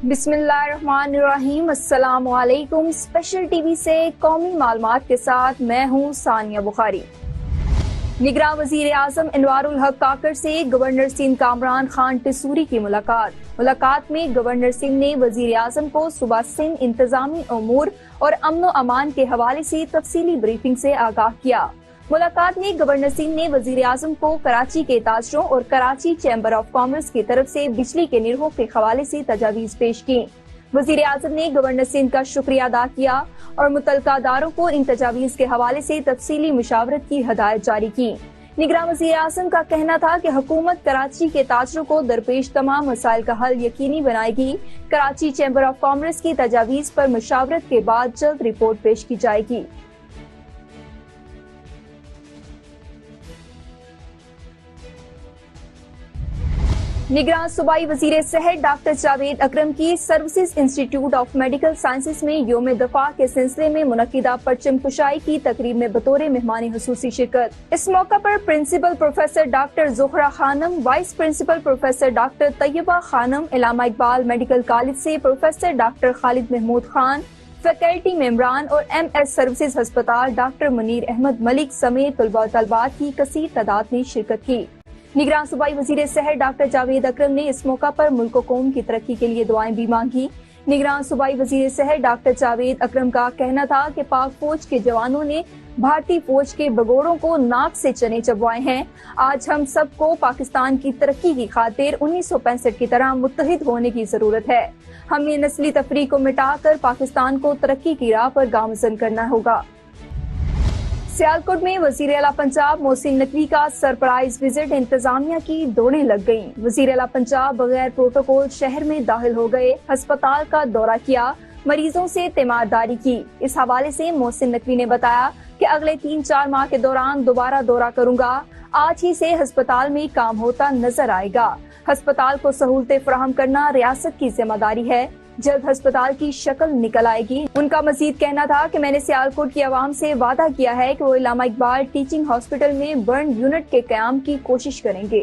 बिस्मिल्लाहिर्रहमानिर्रहीम। अस्सलाम वालेकुम। स्पेशल टीवी से कौमी मालूमात के साथ मैं हूँ सानिया बुखारी। निगरां वजीर आजम अनवारुल हक काकर से गवर्नर सिंध कामरान खान टिसूरी की मुलाकात में गवर्नर सिंध ने वजीर आजम को सुबह सिंध इंतजामी उमूर और अमन अमान के हवाले से तफसीली ब्रीफिंग से आगाह किया। मुलाकात में गवर्नर सिंह ने वजीर आजम को कराची के ताजरों और कराची चैम्बर ऑफ कॉमर्स की तरफ से बिजली के निरहों के हवाले से तजावीज पेश की। वजीर आजम ने गवर्नर सिंध का शुक्रिया अदा किया और मुतल्लिका अदारों को इन तजावीज के हवाले से तफसीली मुशावरत की हदायत जारी की। निगरान वजीर आजम का कहना था कि हुकूमत कराची के ताजरों को दरपेश तमाम मसाइल का हल यकीनी बनाएगी। कराची चैम्बर ऑफ कॉमर्स की तजावीज पर मुशावरत के बाद जल्द रिपोर्ट पेश की जाएगी। निगरान सूबाई वजीर सेहत डॉक्टर जावेद अकरम की services institute of medical sciences में योम दफा के सिलसिले में मुनक्किदा परचम कुशाई की तकरीब में बतौर मेहमान हुसूसी शिरकत। इस मौका पर principal professor doctor Zohra Khanum, vice principal professor doctor Tayyaba Khanum, Allama Iqbal medical college से professor doctor Khalid Mahmood Khan, faculty मेंबरान और MS सर्विसेज अस्पताल डॉक्टर मुनीर अहमद मलिक समेत तलबा और तलबात की कसीर तादाद ने शिरकत की। निगरान सूबाई वजीर सेहत डॉक्टर जावेद अकरम ने इस मौका पर मुल्क व कौम की तरक्की के लिए दुआएं भी मांगी। निगरान सूबाई वजीर सेहत डॉक्टर जावेद अकरम का कहना था कि पाक फौज के जवानों ने भारतीय फौज के बगोड़ों को नाक से चने चबवाए हैं। आज हम सबको पाकिस्तान की तरक्की की खातिर 1965 की तरह मुत्तहिद होने की जरूरत है। हमें नस्ली तफरीक को मिटाकर पाकिस्तान को तरक्की की राह पर गामजन करना होगा। सियालकोट में वजीर आला पंजाब मोहसिन नकवी का सरप्राइज विजिट, इंतजामिया की दौड़ें लग गईं। वजीर आला पंजाब बगैर प्रोटोकॉल शहर में दाखिल हो गए, अस्पताल का दौरा किया, मरीजों से तीमारदारी की। इस हवाले से मोहसिन नकवी ने बताया कि अगले 3-4 माह के दौरान दोबारा दौरा करूंगा। आज ही से अस्पताल में काम होता नजर आएगा। अस्पताल को सहूलतें फराहम करना रियासत की जिम्मेदारी है। जल्द अस्पताल की शक्ल निकल आएगी। उनका मजीद कहना था कि मैंने सियालकोट की आवाम से वादा किया है कि वो इलामा इकबाल टीचिंग हॉस्पिटल में बर्न यूनिट के क़याम की कोशिश करेंगे।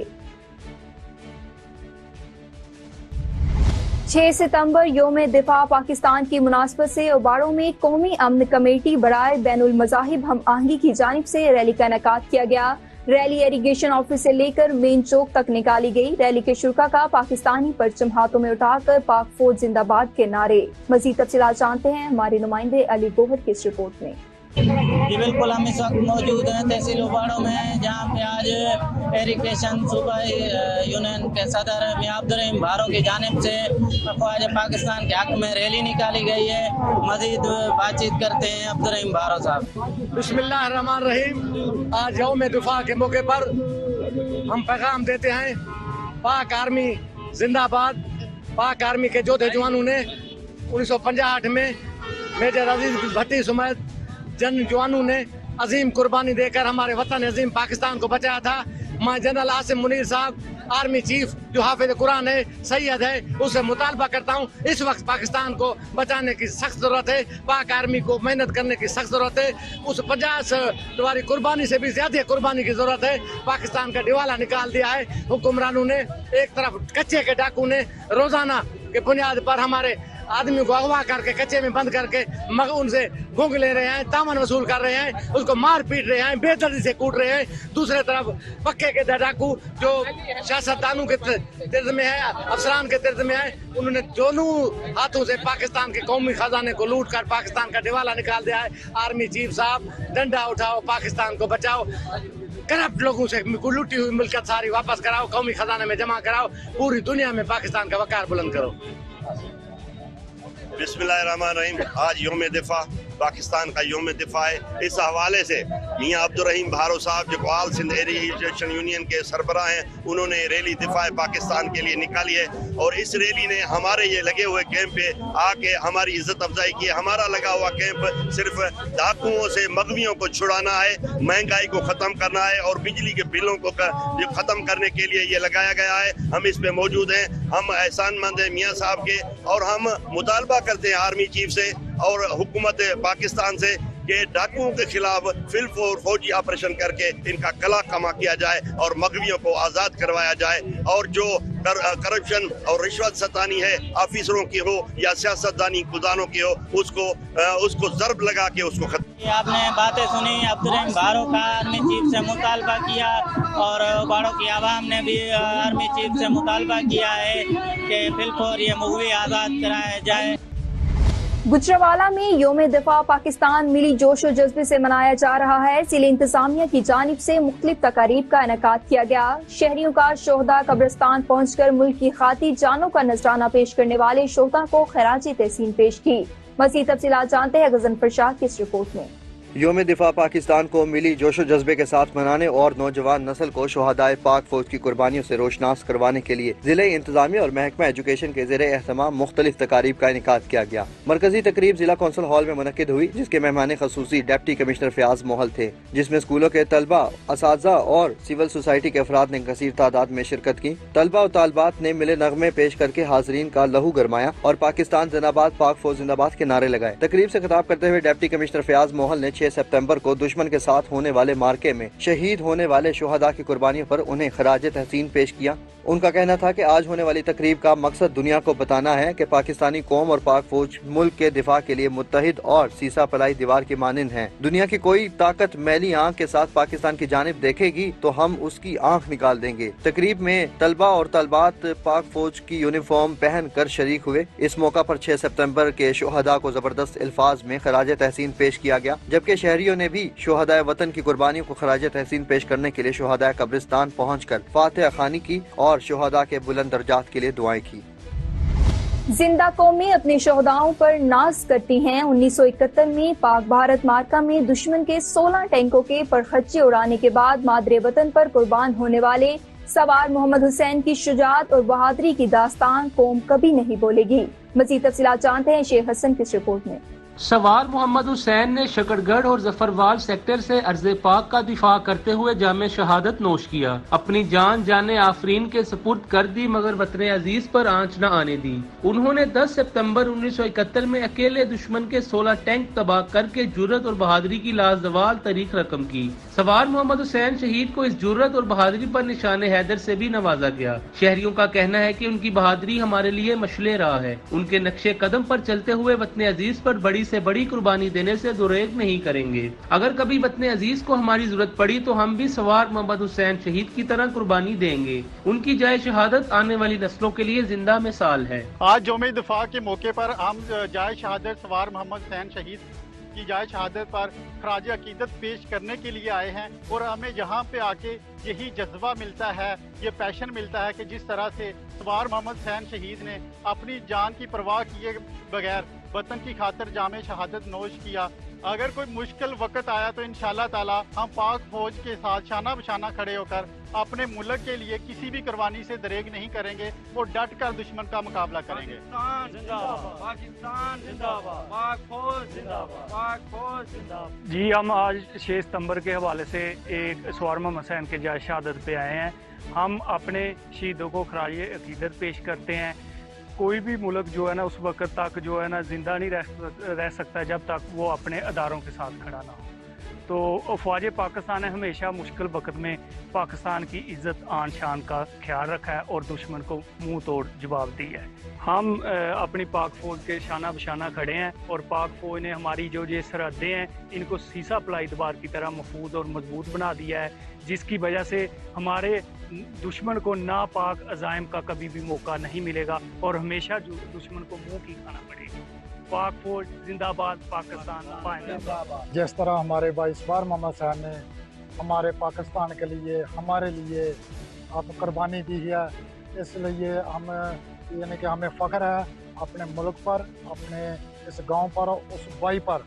6 सितंबर योम दिफा पाकिस्तान की मुनासबत से उबाड़ों में कौमी अमन कमेटी बराए बैनुल मज़ाहिब हम आहंगी की जानिब से रैली का इनेकाद किया गया। रैली इरिगेशन ऑफिस से लेकर मेन चौक तक निकाली गई। रैली के शुरा का पाकिस्तानी परचम हाथों में उठाकर पाक फौज जिंदाबाद के नारे। मजीद तफसीलात जानते हैं हमारे नुमाइंदे अली गोहर की इस रिपोर्ट में। जी बिल्कुल, हम इस वक्त मौजूद हैं तहसील उबाड़ों में, जहाँ पे आज इरिगेशन सूबाई यूनियन के सदर मियां अब्दुर्रहीम भारो की जानिब से ख्वाज पाकिस्तान के हक में रैली निकाली गई है। मजीद बातचीत करते हैं अब्दुर्रहीम भारो साहब। बिस्मिल्लाहिर्रहमानिर्रहीम। आज यौम दिफा के मौके पर हम पैगाम देते हैं, पाक आर्मी जिंदाबाद। पाक आर्मी के जोधे जवानों ने 1958 में मेजर अजीज भट्टी समेत जन जवानों ने अजीम कुर्बानी देकर हमारे वतन अजीम पाकिस्तान को बचाया था। मैं जनरल आसिम मुनीर साहब, आर्मी चीफ जो हाफिज कुरान है, सैयद है, उससे मुतालबा करता हूँ, इस वक्त पाकिस्तान को बचाने की सख्त जरूरत है। पाक आर्मी को मेहनत करने की सख्त जरूरत है। उस 50 तुम्हारी कुर्बानी से भी ज्यादा कुर्बानी की जरूरत है। पाकिस्तान का दिवाला निकाल दिया है हुक्मरानों ने। एक तरफ कच्चे के डाकू ने रोजाना के बुनियाद पर हमारे आदमी को अगवा करके कच्चे में बंद करके उनसे घूंघ ले रहे हैं, तामन वसूल कर रहे हैं, उसको मार पीट रहे हैं, बेदर्दी से कूट रहे हैं। दूसरे तरफ पक्के के डाकू जो सियासतदानों के तिर्द में है, अफसरान के तिर्द में है, उन्होंने दोनों हाथों से पाकिस्तान के कौमी खजाने को लूट कर पाकिस्तान का दिवाला निकाल दिया है। आर्मी चीफ साहब, डंडा उठाओ, पाकिस्तान को बचाओ, करप्ट लोगों से लूटी हुई मिल्कियत सारी वापस कराओ, कौमी खजाने में जमा कराओ, पूरी दुनिया में पाकिस्तान का वकार बुलंद करो। बिस्मिल्लाहिर्रहमानिर्रहीम। आज योम दिफा पाकिस्तान का योम दिफा है। इस हवाले से मियां अब्दुर्रहीम भारो साहब जो आल सिंध इरिगेशन यूनियन के सरबराह हैं, उन्होंने रैली दिफा पाकिस्तान के लिए निकाली है और इस रैली ने हमारे ये लगे हुए कैंप पे आके हमारी इज्जत अफजाई की। हमारा लगा हुआ कैंप सिर्फ डाकुओं से मगवियों को छुड़ाना है, महंगाई को ख़त्म करना है और बिजली के बिलों को ख़त्म करने के लिए ये लगाया गया है। हम इस पे मौजूद हैं, हम एहसानमंद हैं मियाँ साहब के और हम मुतालबा करते हैं आर्मी चीफ से और हुकूमत पाकिस्तान से कि डाकुओं के खिलाफ फौजी ऑपरेशन करके इनका गला कमा किया जाए और मगवियों को आज़ाद करवाया जाए और जो करप्शन और रिश्वत सतानी है, ऑफिसरों की हो या सियासतदानी गुदानों की हो, उसको ज़रब लगा के उसको खत्म। आपने बातें सुनी, अब्दुर्रहीम भारो का आर्मी चीफ से मुतालबा किया और बाड़ों की आवाम ने भी आर्मी चीफ से मुतालबा किया है कि फिलफौर ये मुगवी आज़ाद कराया जाए। गुजरावाला में योम दिफा पाकिस्तान मिली जोश और जज्बे से मनाया जा रहा है। जिले इंतजामिया की जानिब से मुख्तलिफ तकारीब का इनेकाद किया गया। शहरियों का शोहदा कब्रिस्तान पहुंचकर मुल्क की खातिर जानों का नजराना पेश करने वाले शोहदा को खराज तहसीन पेश की। मज़ीद तफसीलात जानते हैं गजनफर शाह की इस रिपोर्ट में। योम दिफा पाकिस्तान को मिली जोशो जज्बे के साथ मनाने और नौजवान नस्ल को शोहदाए पाक फौज की कुर्बानियों से रोशनास करवाने के लिए जिले इंतजामिया और महकमा एजुकेशन के ज़ेरे एहतमाम मुख्तलिफ तकारीब का इनेकाद किया गया। मरकजी तकरीब जिला कौंसिल हॉल में मुनक्किद हुई, जिसके मेहमान खसूसी डिप्टी कमिश्नर फयाज मोहल थे, जिसमें स्कूलों के तलबा, असातिज़ा और सिविल सोसाइटी के अफराद ने कसीर तादाद में शिरकत की। तलबा और तालबात ने मिले नगमे पेश करके हाजरीन का लहू गरमाया और पाकिस्तान जिंदाबाद, पाक फौज जिंदाबाद के नारे लगाए। तकरीब से खिताब करते हुए डिप्टी कमिश्नर फयाज मोहल ने 6 सितंबर को दुश्मन के साथ होने वाले मार्के में शहीद होने वाले शुहदा की कुर्बानियों पर उन्हें खराज तहसीन पेश किया। उनका कहना था कि आज होने वाली तकरीब का मकसद दुनिया को बताना है कि पाकिस्तानी कौम और पाक फौज मुल्क के दिफा के लिए मुत्तहिद और सीसा पलाई दीवार की मानिंद है। दुनिया की कोई ताकत मैली आंख के साथ पाकिस्तान की जानिब देखेगी तो हम उसकी आंख निकाल देंगे। तकरीब में तलबा और तलबात पाक फौज की यूनिफॉर्म पहन कर शरीक हुए। इस मौका पर 6 सितंबर के शुहदा को जबरदस्त अल्फाज में खराज तहसीन पेश किया गया, जबकि शहरियों ने भी शुहदाए वतन की कुर्बानियों को खराज तहसीन पेश करने के लिए शुहदाए कब्रिस्तान पहुँच कर फातिहा खानी की और शुहदा के बुलंद दर्जात के लिए दुआएं की। जिंदा कौमें अपने शोहदाओं पर नाज करती हैं। 1971 में पाक भारत मार्का में दुश्मन के 16 टैंकों के परखच्चे उड़ाने के बाद मादरे वतन पर कुर्बान होने वाले सवार मोहम्मद हुसैन की शुजाअत और बहादुरी की दास्तान कौम कभी नहीं भूलेगी। मज़ीद तफसीलात जानते हैं शेख हसन की रिपोर्ट में। सवार मोहम्मद हुसैन ने शकरगढ़ और जफरवाल सेक्टर से अर्ज़े पाक का दिफा करते हुए जामे शहादत नोश किया। अपनी जान जाने आफरीन के सपुर्द कर दी, मगर वतन अजीज पर आंच न आने दी। उन्होंने 10 सितंबर 1971 में अकेले दुश्मन के 16 टैंक तबाह करके जुर्रत और बहादुरी की लाजवाल तारीख रकम की। सवार मोहम्मद हुसैन शहीद को इस जुर्रत और बहादुरी पर निशान हैदर से भी नवाजा गया। शहरियों का कहना है कि उनकी बहादुरी हमारे लिए मशले राह है। उनके नक्शे कदम पर चलते हुए वतन अजीज पर बड़ी से बड़ी कुर्बानी देने से दुरेग नहीं करेंगे। अगर कभी वतन अजीज को हमारी जरूरत पड़ी तो हम भी सवार मोहम्मद हुसैन शहीद की तरह कुर्बानी देंगे। उनकी जाए शहादत आने वाली नस्लों के लिए जिंदा मिसाल है। आज यौम दिफा के मौके पर हम जाए शहादत सवार मोहम्मद हुसैन शहीद की जाए शहादत पर खराज अकीदत पेश करने के लिए आए हैं और हमें यहाँ पे आके यही जज्बा मिलता है, ये पैशन मिलता है कि जिस तरह से सवार मोहम्मद हुसैन शहीद ने अपनी जान की परवाह किए बगैर वतन की खातिर जामे शहादत नोश किया। अगर कोई मुश्किल वक्त आया तो इंशाअल्लाह ताला हम पाक फौज के साथ शाना बशाना खड़े होकर अपने मुल्क के लिए किसी भी कुर्बानी से दरेग नहीं करेंगे और डट कर दुश्मन का मुकाबला करेंगे। पाकिस्तान जिंदाबाद, पाक फौज जिंदाबाद, पाक फौज जिंदाबाद। जी, हम आज 6 सितंबर के हवाले से एक सवार मोहम्मद हुसैन के जाए शहादत पे आए हैं। हम अपने शहीदों को खराज अकीदत पेश करते हैं। कोई भी मुल्क जो है ना उस वक्त तक जो है ना जिंदा नहीं रह सकता जब तक वो अपने अदारों के साथ खड़ा ना हो। तो फ़ौज पाकिस्तान ने हमेशा मुश्किल वक्त में पाकिस्तान की इज़्ज़त आन शान का ख्याल रखा है और दुश्मन को मुंह तोड़ जवाब दिया है। हम अपनी पाक फ़ौज के शाना बशाना खड़े हैं और पाक फ़ौज ने हमारी जो ये सरहदें हैं इनको सीसा पलाई दीवार की तरह महफूज और मजबूत बना दिया है, जिसकी वजह से हमारे दुश्मन को नापाक अज़ाइम का कभी भी मौका नहीं मिलेगा और हमेशा दुश्मन को मुँह की खाना पड़ेगा। पाक फौज जिंदाबाद, पाकिस्तान जिंदाबाद। जिस तरह हमारे भाई सवार मोहम्मद हुसैन ने हमारे पाकिस्तान के लिए हमारे लिए आप कुर्बानी दी है, इसलिए हम यानी कि हमें फ़ख्र है अपने मुल्क पर, अपने इस गांव पर, उस भाई पर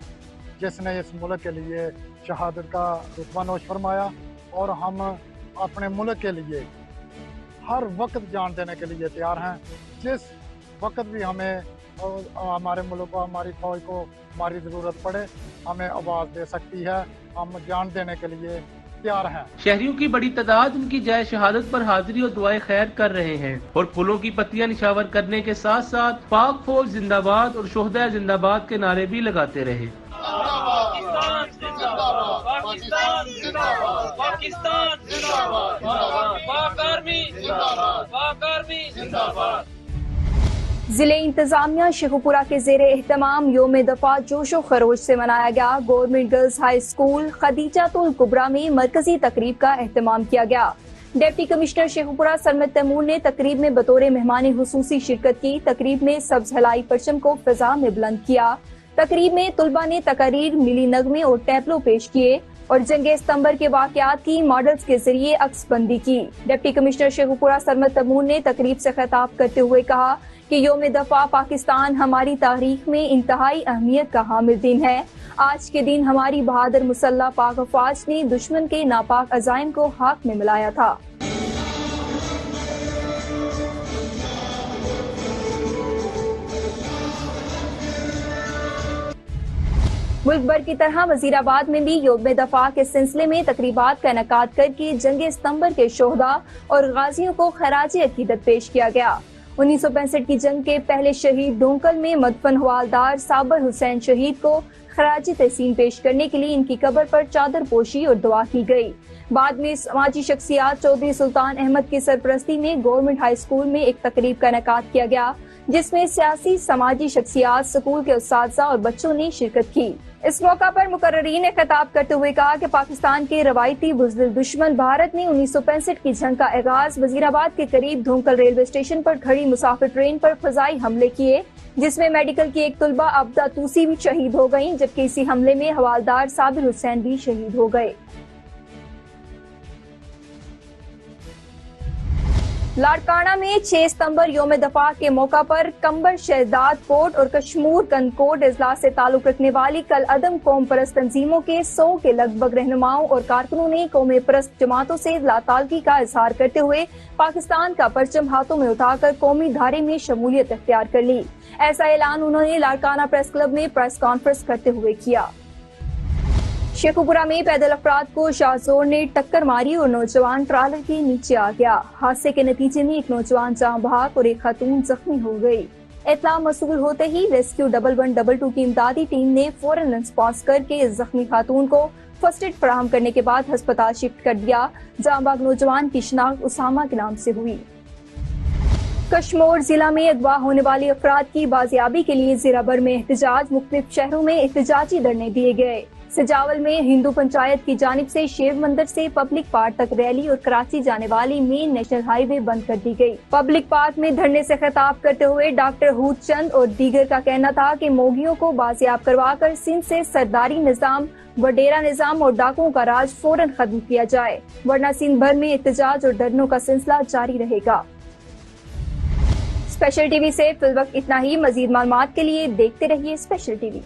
जिसने इस मुल्क के लिए शहादत का रुतबा नोश फरमाया। और हम अपने मुल्क के लिए हर वक्त जान देने के लिए तैयार हैं। जिस वक्त भी हमें हमारे मुल्क को, हमारी फौज को हमारी ज़रूरत पड़े, हमें आवाज़ दे सकती है। हम जान देने के लिए तैयार हैं। शहरियों की बड़ी तादाद उनकी जाए शहादत पर हाजिरी और दुआएं खैर कर रहे हैं और फूलों की पत्तियां निशावर करने के साथ साथ पाक फौज जिंदाबाद और शोहदा जिंदाबाद के नारे भी लगाते रहे। पाकिस्तान जिंदाबाद, पाकिस्तान जिंदाबाद, पाकिस्तान जिंदाबाद, पाक आर्मी आर्मी जिंदाबाद, पाक आर्मी जिंदाबाद। जिले इंतजामिया शेखुपुरा के जेर एहतमाम योम दफा जोशो खरोश से मनाया गया। गवर्नमेंट गर्ल्स हाई स्कूल खदीजातुल कुबरा में मरकजी तकरीब का एहतमाम किया गया। डिप्टी कमिश्नर शेखुपुरा सरमद तैमूर ने तकरीब में बतौर मेहमान हुसूसी शिरकत की। तकरीब में सब्ज हलाई परचम को फिजा में बुलंद किया। तकरीब में तुलबा ने तकारीर, मिली नगमे और टैबलो पेश किए और जंग सितंबर के वाकयात की मॉडल्स के जरिए अक्सबंदी की। डिप्टी कमिश्नर शेखुपुरा सरमद तैमूर ने तकरीब से खिताब करते हुए कहा कि योम दफा पाकिस्तान हमारी तारीख में इंतहाई अहमियत का हामिल दिन है। आज के दिन हमारी बहादुर मुसल्लह पाक अफवाज ने दुश्मन के नापाक अजाइम को हाथ में मिलाया था। मुल्क भर की तरह वजीराबाद में भी योम दफा के सिलसिले में तकरीबात का इनेकाद करके जंग सितंबर के शोहदा और गाजियों को खराज अकीदत पेश किया गया। 1965 की जंग के पहले शहीद डोंकल में मदफन हवालदार साबर हुसैन शहीद को खराज तहसीन पेश करने के लिए इनकी कब्र पर चादर पोशी और दुआ की गई। बाद में समाजी शख्सियात चौधरी सुल्तान अहमद की सरपरस्ती में गवर्नमेंट हाई स्कूल में एक तकरीब का इनेकाद किया गया, जिसमें सियासी समाजी शख्सियात, स्कूल के उस्ताद और बच्चों ने शिरकत की। इस मौका पर मुकर्ररीन ने खिताब करते हुए कहा कि पाकिस्तान के रवायती बुज़दिल दुश्मन भारत ने 1965 की जंग का आगाज वजीराबाद के करीब धोंकल रेलवे स्टेशन पर खड़ी मुसाफिर ट्रेन पर फजाई हमले किए, जिसमें मेडिकल की एक तुलबा अब्दा तूसी भी शहीद हो गयी, जबकि इसी हमले में हवालदार साबिर हुसैन भी शहीद हो गए। लाड़काना में 6 सितंबर योम दफा के मौका पर कंबर शहजाद कोट और कश्मूर कनकोट इजला से ताल्लुक रखने वाली कल अदम कौम परस्त तंजीमों के 100 के लगभग रहनुमाओं और कारकुनों ने कौम परस्त जमातों से लातालगी का इजहार करते हुए पाकिस्तान का परचम हाथों में उठाकर कौमी धारे में शमूलियत इख्तियार कर ली। ऐसा ऐलान उन्होंने लाड़काना प्रेस क्लब में प्रेस कॉन्फ्रेंस करते हुए किया। शेखुपुरा में पैदल अफराद को शाहजोर ने टक्कर मारी और नौजवान ट्रालर के नीचे आ गया। हादसे के नतीजे में एक नौजवान जाँ बहक और एक खातून जख्मी हो गई। इत्तला मसूल होते ही रेस्क्यू 1122 की इमदादी टीम ने फौरन रिस्पॉन्स करके इस जख्मी खातून को फर्स्ट एड फराहम करने के बाद अस्पताल शिफ्ट कर दिया। जाँ बहक नौजवान की शिनाख्त उसामा के नाम से हुई। कश्मीर जिला में अगवा होने वाले अफराद की बाजियाबी के लिए जिला भर में एहतजाज, मुख्तलिफ शहरों में एहतजाजी धरने दिए गए। सजावल में हिंदू पंचायत की जानिब से शिव मंदिर से पब्लिक पार्क तक रैली और कराची जाने वाली मेन नेशनल हाईवे बंद कर दी गई। पब्लिक पार्क में धरने से खिताब करते हुए डॉक्टर हूद चंद और दीगर का कहना था कि मोगियों को बाजियाब करवाकर सिंध से सरदारी निजाम, वडेरा निजाम और डाकुओं का राज फौरन खत्म किया जाए, वरना सिंध भर में एहतजाज और धरनों का सिलसिला जारी रहेगा। स्पेशल टीवी से फिलवक्त इतना ही। मजीद मालूमात के लिए देखते रहिए स्पेशल टीवी।